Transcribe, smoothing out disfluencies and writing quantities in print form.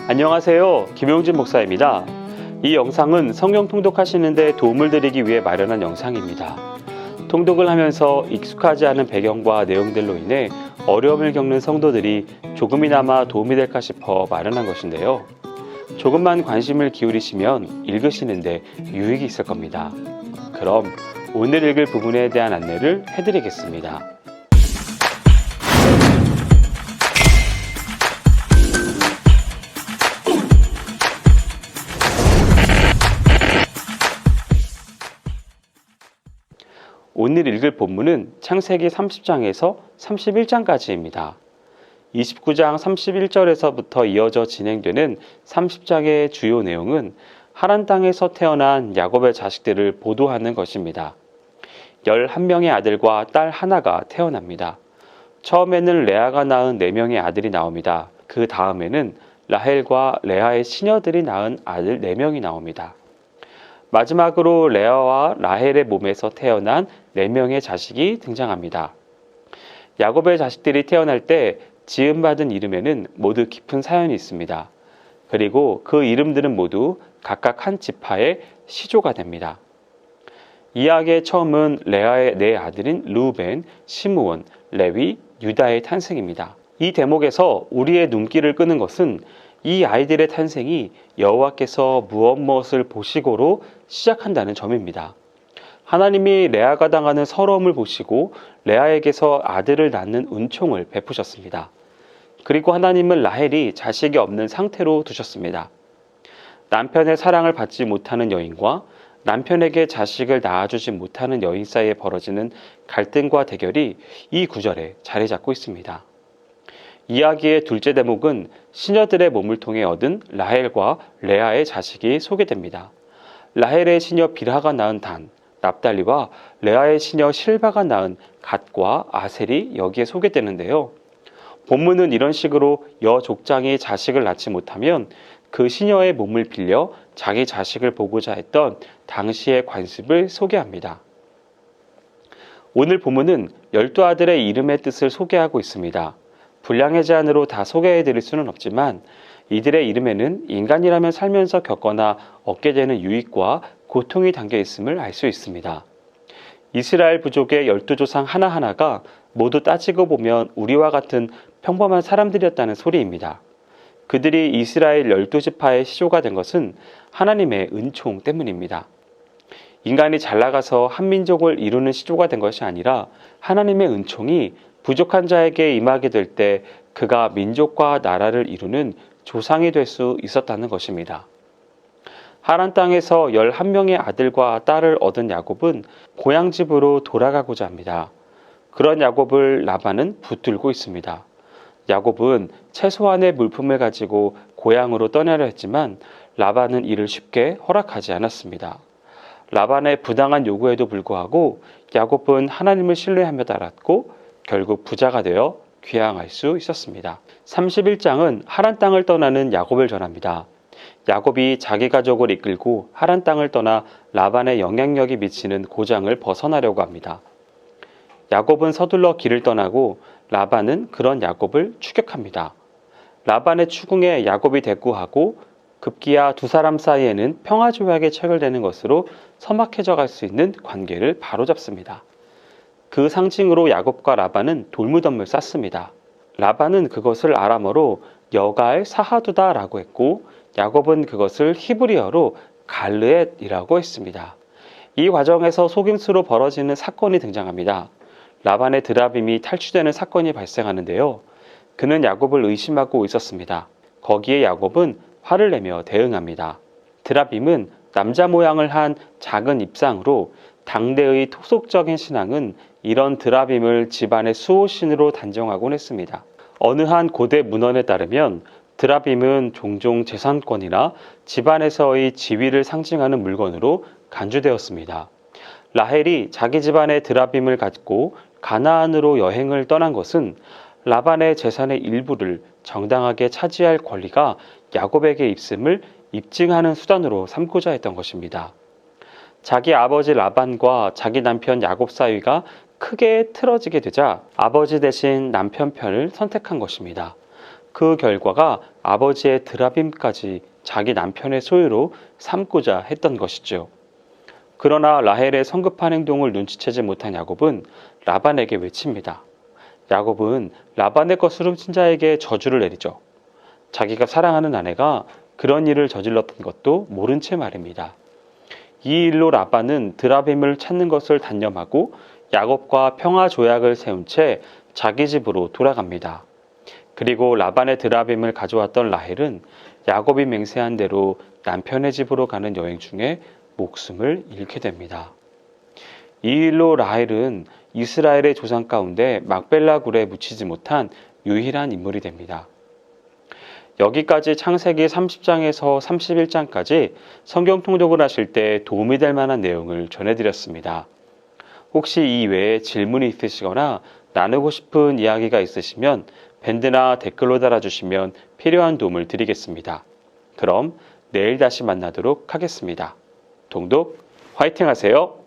안녕하세요. 김용진 목사입니다. 이 영상은 성경 통독하시는 데 도움을 드리기 위해 마련한 영상입니다. 통독을 하면서 익숙하지 않은 배경과 내용들로 인해 어려움을 겪는 성도들이 조금이나마 도움이 될까 싶어 마련한 것인데요. 조금만 관심을 기울이시면 읽으시는데 유익이 있을 겁니다. 그럼 오늘 읽을 부분에 대한 안내를 해드리겠습니다. 오늘 읽을 본문은 창세기 30장에서 31장까지입니다. 29장 31절에서부터 이어져 진행되는 30장의 주요 내용은 하란 땅에서 태어난 야곱의 자식들을 보도하는 것입니다. 11명의 아들과 딸 하나가 태어납니다. 처음에는 레아가 낳은 4명의 아들이 나옵니다. 그 다음에는 라헬과 레아의 시녀들이 낳은 아들 4명이 나옵니다. 마지막으로 레아와 라헬의 몸에서 태어난 4명의 자식이 등장합니다. 야곱의 자식들이 태어날 때 지음받은 이름에는 모두 깊은 사연이 있습니다. 그리고 그 이름들은 모두 각각 한 지파의 시조가 됩니다. 이야기의 처음은 레아의 4 아들인 르우벤, 시므온, 레위, 유다의 탄생입니다. 이 대목에서 우리의 눈길을 끄는 것은 이 아이들의 탄생이 여호와께서 무엇을 보시고로 시작한다는 점입니다. 하나님이 레아가 당하는 서러움을 보시고 레아에게서 아들을 낳는 은총을 베푸셨습니다. 그리고 하나님은 라헬이 자식이 없는 상태로 두셨습니다. 남편의 사랑을 받지 못하는 여인과 남편에게 자식을 낳아주지 못하는 여인 사이에 벌어지는 갈등과 대결이 이 구절에 자리 잡고 있습니다. 이야기의 둘째 대목은 시녀들의 몸을 통해 얻은 라헬과 레아의 자식이 소개됩니다. 라헬의 시녀 빌하가 낳은 단, 납달리와 레아의 시녀 실바가 낳은 갓과 아셀이 여기에 소개되는데요. 본문은 이런 식으로 여족장이 자식을 낳지 못하면 그 시녀의 몸을 빌려 자기 자식을 보고자 했던 당시의 관습을 소개합니다. 오늘 본문은 12아들의 이름의 뜻을 소개하고 있습니다. 분량의 제한으로 다 소개해드릴 수는 없지만 이들의 이름에는 인간이라면 살면서 겪거나 얻게 되는 유익과 고통이 담겨 있음을 알 수 있습니다. 이스라엘 부족의 12조상 하나하나가 모두 따지고 보면 우리와 같은 평범한 사람들이었다는 소리입니다. 그들이 이스라엘 12지파의 시조가 된 것은 하나님의 은총 때문입니다. 인간이 잘 나가서 한 민족을 이루는 시조가 된 것이 아니라 하나님의 은총이 부족한 자에게 임하게 될 때 그가 민족과 나라를 이루는 조상이 될 수 있었다는 것입니다. 하란 땅에서 11명의 아들과 딸을 얻은 야곱은 고향집으로 돌아가고자 합니다. 그런 야곱을 라반은 붙들고 있습니다. 야곱은 최소한의 물품을 가지고 고향으로 떠나려 했지만 라반은 이를 쉽게 허락하지 않았습니다. 라반의 부당한 요구에도 불구하고 야곱은 하나님을 신뢰하며 따랐고 결국 부자가 되어 귀향할 수 있었습니다. 31장은 하란 땅을 떠나는 야곱을 전합니다. 야곱이 자기 가족을 이끌고 하란 땅을 떠나 라반의 영향력이 미치는 고장을 벗어나려고 합니다. 야곱은 서둘러 길을 떠나고 라반은 그런 야곱을 추격합니다. 라반의 추궁에 야곱이 대꾸하고 급기야 두 사람 사이에는 평화조약이 체결되는 것으로 서막해져 갈 수 있는 관계를 바로잡습니다. 그 상징으로 야곱과 라반은 돌무덤을 쌓습니다. 라반은 그것을 아람어로 여갈 사하두다라고 했고 야곱은 그것을 히브리어로 갈르엣이라고 했습니다. 이 과정에서 속임수로 벌어지는 사건이 등장합니다. 라반의 드라빔이 탈취되는 사건이 발생하는데요. 그는 야곱을 의심하고 있었습니다. 거기에 야곱은 화를 내며 대응합니다. 드라빔은 남자 모양을 한 작은 입상으로 당대의 토속적인 신앙은 이런 드라빔을 집안의 수호신으로 단정하곤 했습니다. 어느 한 고대 문헌에 따르면 드라빔은 종종 재산권이나 집안에서의 지위를 상징하는 물건으로 간주되었습니다. 라헬이 자기 집안의 드라빔을 갖고 가나안으로 여행을 떠난 것은 라반의 재산의 일부를 정당하게 차지할 권리가 야곱에게 있음을 입증하는 수단으로 삼고자 했던 것입니다. 자기 아버지 라반과 자기 남편 야곱 사이가 크게 틀어지게 되자 아버지 대신 남편 편을 선택한 것입니다. 그 결과가 아버지의 드라빔까지 자기 남편의 소유로 삼고자 했던 것이죠. 그러나 라헬의 성급한 행동을 눈치채지 못한 야곱은 라반에게 외칩니다. 야곱은 라반의 것을 훔친 자에게 저주를 내리죠. 자기가 사랑하는 아내가 그런 일을 저질렀던 것도 모른 채 말입니다. 이 일로 라반은 드라빔을 찾는 것을 단념하고 야곱과 평화 조약을 세운 채 자기 집으로 돌아갑니다. 그리고 라반의 드라빔을 가져왔던 라헬은 야곱이 맹세한 대로 남편의 집으로 가는 여행 중에 목숨을 잃게 됩니다. 이 일로 라헬은 이스라엘의 조상 가운데 막벨라 굴에 묻히지 못한 유일한 인물이 됩니다. 여기까지 창세기 30장에서 31장까지 성경 통독을 하실 때 도움이 될 만한 내용을 전해드렸습니다. 혹시 이 외에 질문이 있으시거나 나누고 싶은 이야기가 있으시면 밴드나 댓글로 달아주시면 필요한 도움을 드리겠습니다. 그럼 내일 다시 만나도록 하겠습니다. 동독 화이팅 하세요.